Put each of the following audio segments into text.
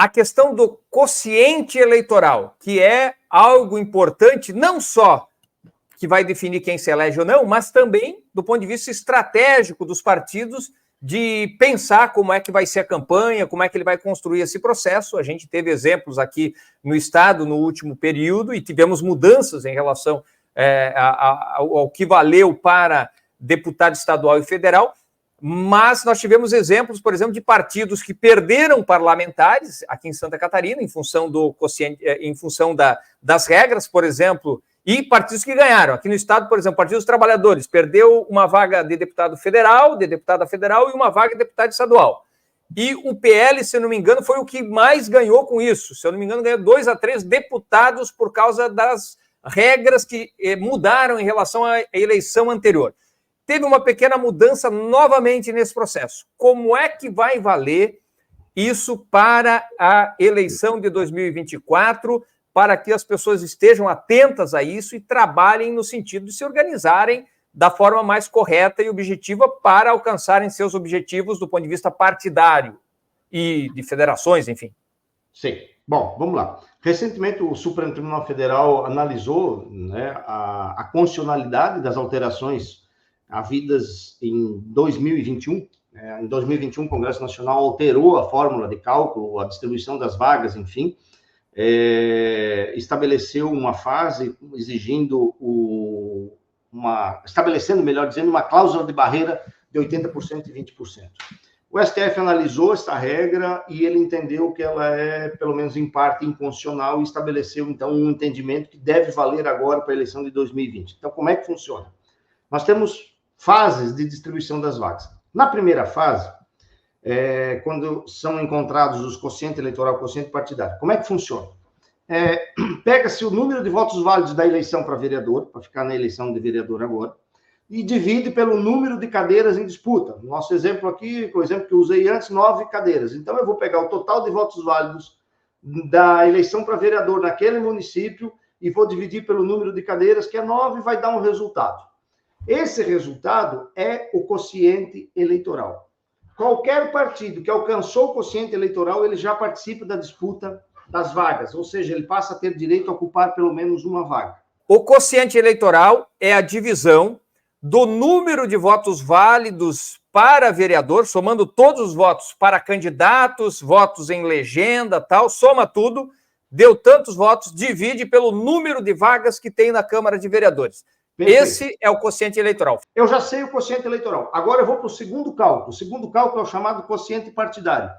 a questão do quociente eleitoral, que é algo importante, não só que vai definir quem se elege ou não, mas também do ponto de vista estratégico dos partidos, de pensar como é que vai ser a campanha, como é que ele vai construir esse processo. A gente teve exemplos aqui no Estado no último período e tivemos mudanças em relação ao que valeu para deputado estadual e federal, mas nós tivemos exemplos, por exemplo, de partidos que perderam parlamentares aqui em Santa Catarina, em função do quociente, em função das regras, por exemplo, e partidos que ganharam. Aqui no Estado, por exemplo, o Partido dos Trabalhadores perdeu uma vaga de deputado federal, de deputada federal e uma vaga de deputado estadual. E o PL, se eu não me engano, foi o que mais ganhou com isso. Se eu não me engano, ganhou 2 a 3 deputados por causa das regras que mudaram em relação à eleição anterior. Teve uma pequena mudança novamente nesse processo. Como é que vai valer isso para a eleição de 2024, para que as pessoas estejam atentas a isso e trabalhem no sentido de se organizarem da forma mais correta e objetiva para alcançarem seus objetivos do ponto de vista partidário e de federações, enfim? Sim. Bom, vamos lá. Recentemente, o Supremo Tribunal Federal analisou, né, a constitucionalidade das alterações havidas em 2021. Em 2021, o Congresso Nacional alterou a fórmula de cálculo, a distribuição das vagas, enfim, estabeleceu uma fase exigindo estabelecendo, melhor dizendo, uma cláusula de barreira de 80% e 20%. O STF analisou essa regra e ele entendeu que ela é, pelo menos em parte, inconstitucional e estabeleceu, então, um entendimento que deve valer agora para a eleição de 2020. Então, como é que funciona? Nós temos fases de distribuição das vagas. Na primeira fase, quando são encontrados os quociente eleitoral e quociente partidário, como é que funciona? Pega-se o número de votos válidos da eleição para vereador, para ficar na eleição de vereador agora, e divide pelo número de cadeiras em disputa. Nosso exemplo aqui, o exemplo que eu usei antes, 9 cadeiras. Então, eu vou pegar o total de votos válidos da eleição para vereador naquele município e vou dividir pelo número de cadeiras, que é 9, e vai dar um resultado. Esse resultado é o quociente eleitoral. Qualquer partido que alcançou o quociente eleitoral, ele já participa da disputa das vagas, ou seja, ele passa a ter direito a ocupar pelo menos uma vaga. O quociente eleitoral é a divisão do número de votos válidos para vereador, somando todos os votos para candidatos, votos em legenda, tal, soma tudo, deu tantos votos, divide pelo número de vagas que tem na Câmara de Vereadores. Perfeito. Esse é o quociente eleitoral. Eu já sei o quociente eleitoral. Agora eu vou para o segundo cálculo. O segundo cálculo é o chamado quociente partidário.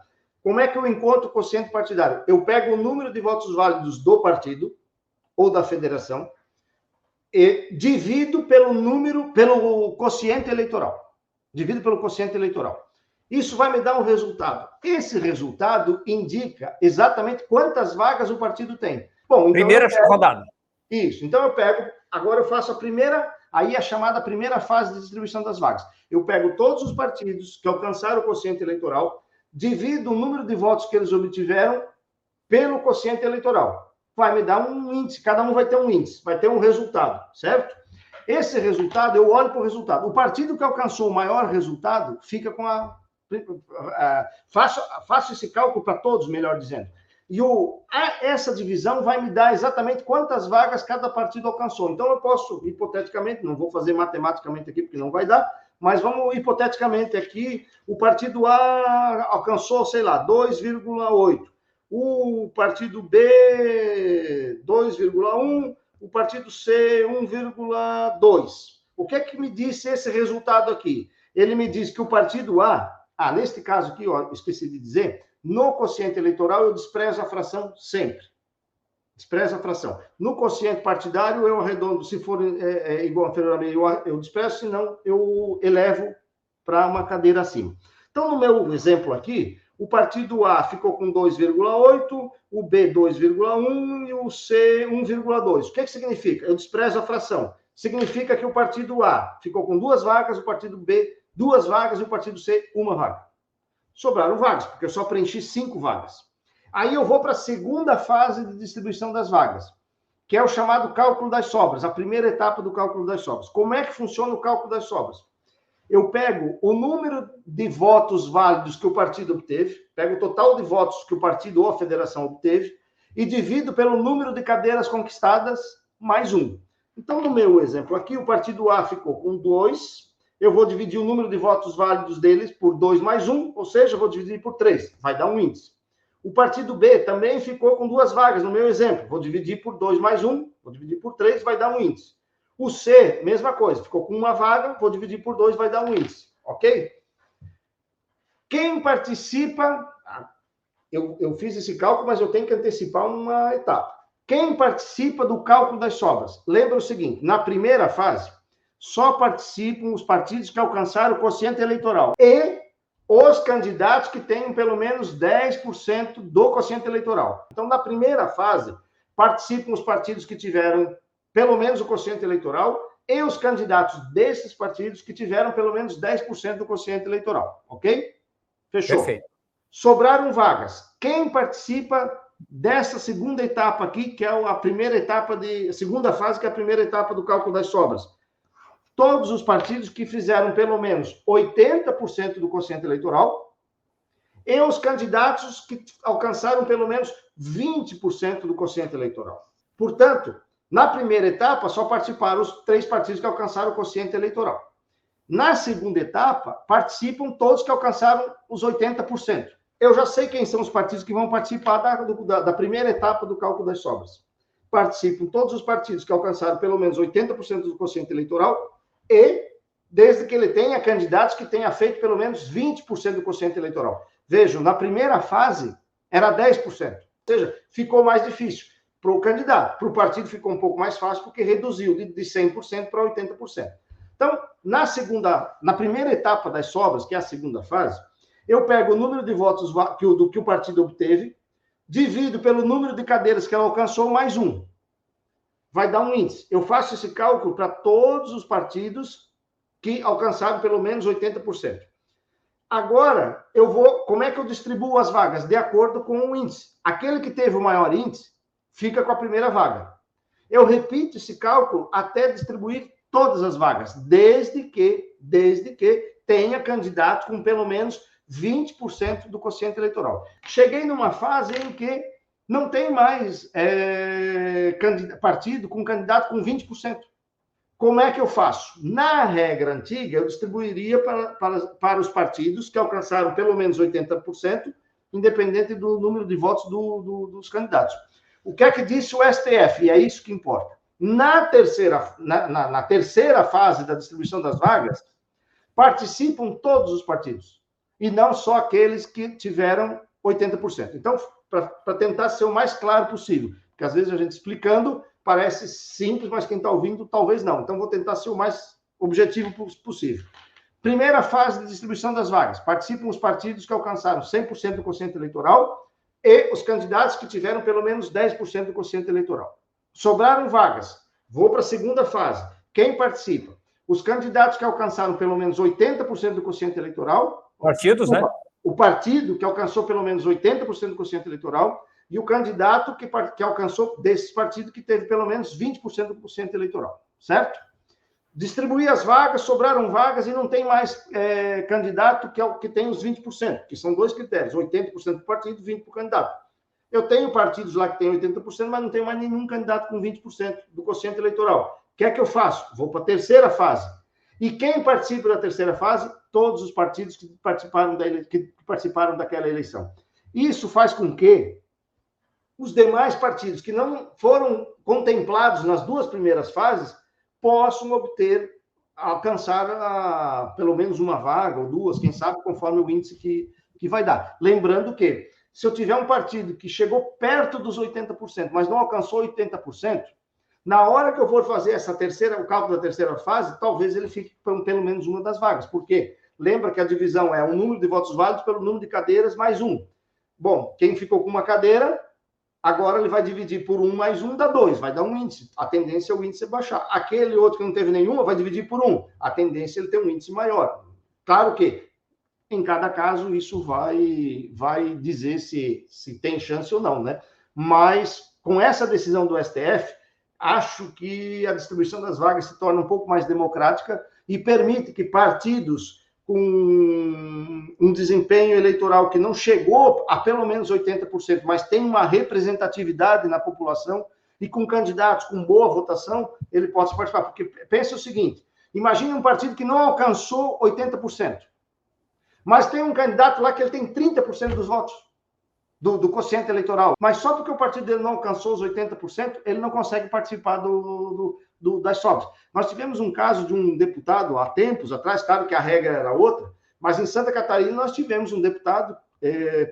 Como é que eu encontro o quociente partidário? Eu pego o número de votos válidos do partido ou da federação e divido pelo quociente eleitoral. Divido pelo quociente eleitoral. Isso vai me dar um resultado. Esse resultado indica exatamente quantas vagas o partido tem. Bom, então primeira rodada. Isso. Então eu pego, agora eu faço a primeira, aí a chamada primeira fase de distribuição das vagas. Eu pego todos os partidos que alcançaram o quociente eleitoral, divido o número de votos que eles obtiveram pelo quociente eleitoral. Vai me dar um índice, cada um vai ter um índice, vai ter um resultado, certo? Esse resultado, eu olho para o resultado. O partido que alcançou o maior resultado fica com faço esse cálculo para todos, melhor dizendo. E essa divisão vai me dar exatamente quantas vagas cada partido alcançou. Então, eu posso, hipoteticamente, não vou fazer matematicamente aqui, porque não vai dar, mas vamos, hipoteticamente aqui, o partido A alcançou, sei lá, 2,8. O partido B, 2,1. O partido C, 1,2. O que é que me disse esse resultado aqui? Ele me diz que o partido A, neste caso aqui, ó, esqueci de dizer, no quociente eleitoral eu desprezo a fração sempre. Desprezo a fração. No quociente partidário eu arredondo, se for igual anterior a meio, eu desprezo, senão eu elevo para uma cadeira acima. Então, no meu exemplo aqui, o partido A ficou com 2,8, o B 2,1 e o C 1,2. O que significa? Eu desprezo a fração. Significa que o partido A ficou com 2 vagas, o partido B 2 vagas e o partido C 1 vaga. Sobraram vagas, porque eu só preenchi 5 vagas. Aí eu vou para a segunda fase de distribuição das vagas, que é o chamado cálculo das sobras, a primeira etapa do cálculo das sobras. Como é que funciona o cálculo das sobras? eu pego o número de votos válidos que o partido obteve, pego o total de votos que o partido ou a federação obteve e divido pelo número de cadeiras conquistadas mais 1. Então, no meu exemplo aqui, o partido A ficou com 2, eu vou dividir o número de votos válidos deles por 2 mais 1, ou seja, eu vou dividir por 3, vai dar um índice. O partido B também ficou com 2 vagas, no meu exemplo, vou dividir por 2 mais 1, vou dividir por 3, vai dar um índice. O C, mesma coisa, ficou com 1 vaga, vou dividir por 2, vai dar um índice, ok? Quem participa... Eu fiz esse cálculo, mas eu tenho que antecipar uma etapa. Quem participa do cálculo das sobras? Lembra o seguinte, na primeira fase, só participam os partidos que alcançaram o quociente eleitoral e os candidatos que tenham pelo menos 10% do quociente eleitoral. Então, na primeira fase, participam os partidos que tiveram pelo menos o quociente eleitoral e os candidatos desses partidos que tiveram pelo menos 10% do quociente eleitoral, ok? Fechou. Perfeito. Sobraram vagas. Quem participa dessa segunda etapa aqui, que é a primeira etapa a segunda fase, que é a primeira etapa do cálculo das sobras? Todos os partidos que fizeram pelo menos 80% do quociente eleitoral e os candidatos que alcançaram pelo menos 20% do quociente eleitoral. Portanto, na primeira etapa, só participaram os 3 partidos que alcançaram o quociente eleitoral. Na segunda etapa, participam todos que alcançaram os 80%. Eu já sei quem são os partidos que vão participar da primeira etapa do cálculo das sobras. Participam todos os partidos que alcançaram pelo menos 80% do quociente eleitoral e, desde que ele tenha candidatos que tenha feito pelo menos 20% do quociente eleitoral. Vejam, na primeira fase, era 10%. Ou seja, ficou mais difícil para o candidato. Para o partido ficou um pouco mais fácil, porque reduziu de 100% para 80%. Então, na primeira etapa das sobras, que é a segunda fase, eu pego o número de votos que o partido obteve, divido pelo número de cadeiras que ela alcançou, mais 1. Vai dar um índice. Eu faço esse cálculo para todos os partidos que alcançaram pelo menos 80%. Agora, como é que eu distribuo as vagas? De acordo com o índice. Aquele que teve o maior índice, fica com a primeira vaga. Eu repito esse cálculo até distribuir todas as vagas, desde que tenha candidato com pelo menos 20% do quociente eleitoral. Cheguei numa fase em que não tem mais partido com candidato com 20%. Como é que eu faço? Na regra antiga, eu distribuiria para os partidos que alcançaram pelo menos 80%, independente do número de votos dos candidatos. O que é que disse o STF? E é isso que importa. Na terceira fase da distribuição das vagas, participam todos os partidos, e não só aqueles que tiveram 80%. Então, para tentar ser o mais claro possível, porque às vezes a gente explicando parece simples, mas quem está ouvindo talvez não. Então, vou tentar ser o mais objetivo possível. Primeira fase de distribuição das vagas. Participam os partidos que alcançaram 100% do quociente eleitoral e os candidatos que tiveram pelo menos 10% do quociente eleitoral. Sobraram vagas. Vou para a segunda fase. Quem participa? Os candidatos que alcançaram pelo menos 80% do quociente eleitoral. Partidos, né? O partido que alcançou pelo menos 80% do quociente eleitoral e o candidato que alcançou desses partidos que teve pelo menos 20% do quociente eleitoral. Certo? Distribuir as vagas, sobraram vagas e não tem mais candidato que tem os 20%, que são 2 critérios, 80% do partido e 20% para o candidato. Eu tenho partidos lá que têm 80%, mas não tenho mais nenhum candidato com 20% do quociente eleitoral. O que é que eu faço? Vou para a terceira fase. E quem participa da terceira fase? Todos os partidos que participaram daquela eleição. Isso faz com que os demais partidos que não foram contemplados nas 2 primeiras fases possam alcançar pelo menos uma vaga ou 2, quem sabe, conforme o índice que vai dar. Lembrando que, se eu tiver um partido que chegou perto dos 80%, mas não alcançou 80%, na hora que eu for fazer o cálculo da terceira fase, talvez ele fique com pelo menos uma das vagas. Por quê? Lembra que a divisão é o número de votos válidos pelo número de cadeiras mais 1. Bom, quem ficou com uma cadeira, agora ele vai dividir por 1 mais 1, dá 2, vai dar um índice. A tendência é o índice baixar. Aquele outro que não teve nenhuma, vai dividir por 1. A tendência é ele ter um índice maior. Claro que, em cada caso, isso vai dizer se tem chance ou não, né? Mas, com essa decisão do STF, acho que a distribuição das vagas se torna um pouco mais democrática e permite que partidos com um desempenho eleitoral que não chegou a pelo menos 80%, mas tem uma representatividade na população e com candidatos com boa votação, ele possa participar. Porque pensa o seguinte, imagine um partido que não alcançou 80%, mas tem um candidato lá que ele tem 30% dos votos do quociente eleitoral, mas só porque o partido dele não alcançou os 80%, ele não consegue participar das sobras. Nós tivemos um caso de um deputado há tempos atrás, claro que a regra era outra, mas em Santa Catarina nós tivemos um deputado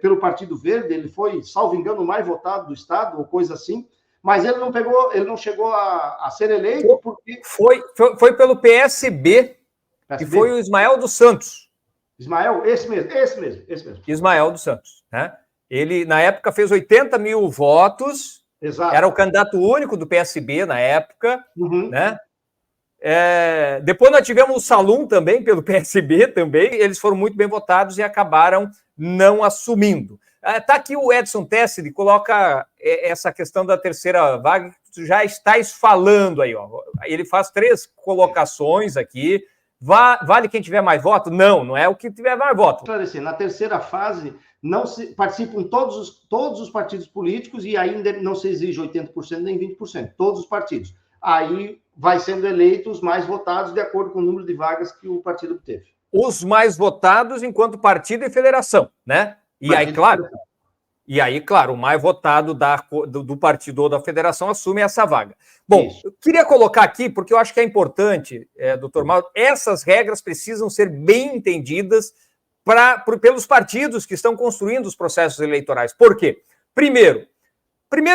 pelo Partido Verde, ele foi, salvo engano, o mais votado do estado, ou coisa assim, mas ele não chegou a ser eleito porque... Foi pelo PSB, que foi o Ismael dos Santos. Ismael, esse mesmo. Ismael dos Santos, né? Ele, na época, fez 80 mil votos. Exato. Era o candidato único do PSB na época, né? Depois nós tivemos o Salum também, pelo PSB também. Eles foram muito bem votados e acabaram não assumindo. Está aqui o Edson Tesside, coloca essa questão da terceira vaga, que tu já estás falando aí. Ó. Ele faz 3 colocações aqui. Vale quem tiver mais voto? Não é o que tiver mais voto. Na terceira fase, não participam todos os partidos políticos e ainda não se exige 80% nem 20%, todos os partidos. Aí vai sendo eleitos os mais votados de acordo com o número de vagas que o partido teve. Os mais votados enquanto partido e federação, né? E aí, claro, o mais votado do partido ou da federação assume essa vaga. Bom, isso. Eu queria colocar aqui, porque eu acho que é importante, doutor Mauro, essas regras precisam ser bem entendidas pelos partidos que estão construindo os processos eleitorais. Por quê? Primeiro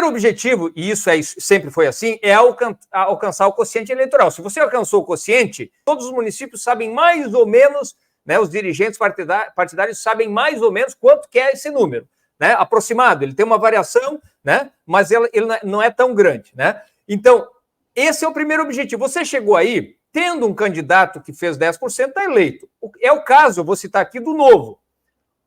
objetivo, e isso sempre foi assim, é alcançar o quociente eleitoral. Se você alcançou o quociente, todos os municípios sabem mais ou menos, né, os dirigentes partidários sabem mais ou menos quanto que é esse número, né, aproximado. Ele tem uma variação, né, mas ele não é tão grande, né? Então, esse é o primeiro objetivo. Você chegou aí, tendo um candidato que fez 10%, está eleito. É o caso, eu vou citar aqui, do Novo.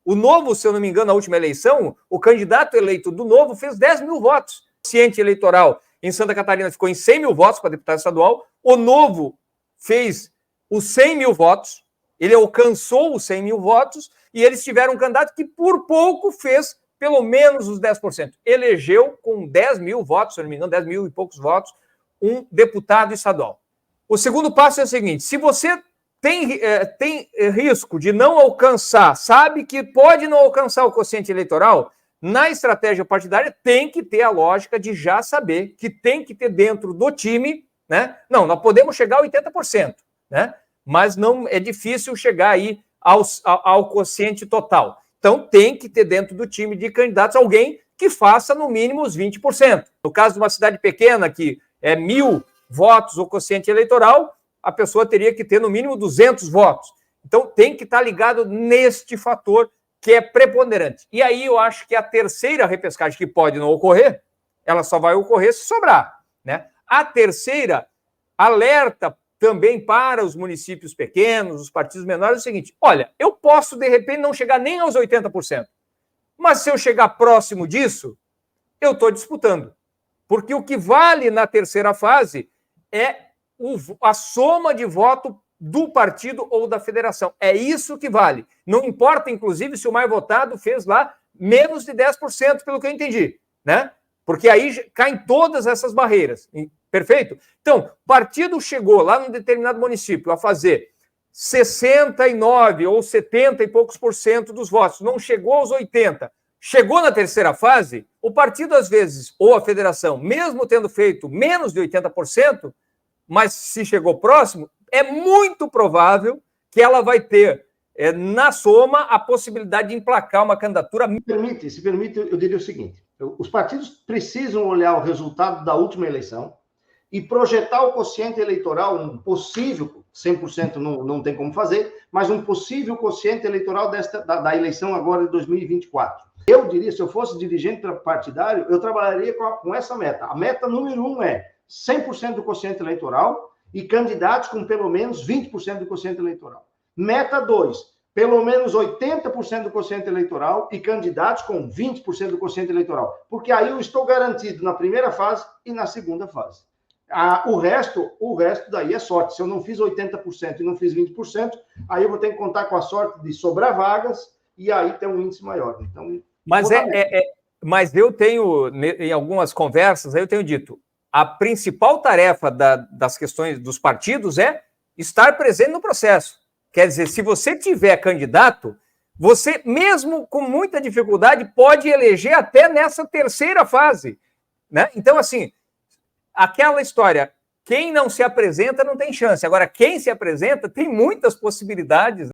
O Novo, se eu não me engano, na última eleição, o candidato eleito do Novo fez 10 mil votos. O quociente eleitoral em Santa Catarina ficou em 100 mil votos para deputado estadual. O Novo fez os 100 mil votos. Ele alcançou os 100 mil votos e eles tiveram um candidato que, por pouco, fez pelo menos os 10%. Elegeu com 10 mil votos, se eu não me engano, 10 mil e poucos votos, um deputado estadual. O segundo passo é o seguinte: se você tem risco de não alcançar, sabe que pode não alcançar o quociente eleitoral, na estratégia partidária tem que ter a lógica de já saber que tem que ter dentro do time, né? Não, nós podemos chegar a 80%, né? Mas não é difícil chegar aí ao quociente total. Então tem que ter dentro do time de candidatos alguém que faça no mínimo os 20%. No caso de uma cidade pequena que é 1.000 votos o quociente eleitoral, a pessoa teria que ter no mínimo 200 votos. Então, tem que estar ligado neste fator que é preponderante. E aí eu acho que a terceira repescagem, que pode não ocorrer, ela só vai ocorrer se sobrar, né? A terceira alerta também para os municípios pequenos, os partidos menores, é o seguinte: olha, eu posso, de repente, não chegar nem aos 80%, mas se eu chegar próximo disso, eu estou disputando. Porque o que vale na terceira fase é a soma de voto do partido ou da federação. É isso que vale. Não importa, inclusive, se o mais votado fez lá menos de 10%, pelo que eu entendi, né? Porque aí caem todas essas barreiras. Perfeito? Então, o partido chegou lá num determinado município a fazer 69 ou 70 e poucos por cento dos votos, não chegou aos 80%. Chegou na terceira fase, o partido, às vezes, ou a federação, mesmo tendo feito menos de 80%, mas se chegou próximo, é muito provável que ela vai ter, na soma, a possibilidade de emplacar uma candidatura. Se permite, eu diria o seguinte: os partidos precisam olhar o resultado da última eleição e projetar o quociente eleitoral, um possível, 100% não tem como fazer, mas um possível quociente eleitoral da eleição agora de 2024. Eu diria, se eu fosse dirigente partidário, eu trabalharia com essa meta. A meta número 1 é 100% do quociente eleitoral e candidatos com pelo menos 20% do quociente eleitoral. Meta 2, pelo menos 80% do quociente eleitoral e candidatos com 20% do quociente eleitoral. Porque aí eu estou garantido na primeira fase e na segunda fase. O resto daí é sorte. Se eu não fiz 80% e não fiz 20%, aí eu vou ter que contar com a sorte de sobrar vagas e aí ter um índice maior. Então, mas eu tenho, em algumas conversas, eu tenho dito, a principal tarefa das questões dos partidos é estar presente no processo. Quer dizer, se você tiver candidato, você, mesmo com muita dificuldade, pode eleger até nessa terceira fase, né? Então, assim, aquela história, quem não se apresenta não tem chance. Agora, quem se apresenta tem muitas possibilidades.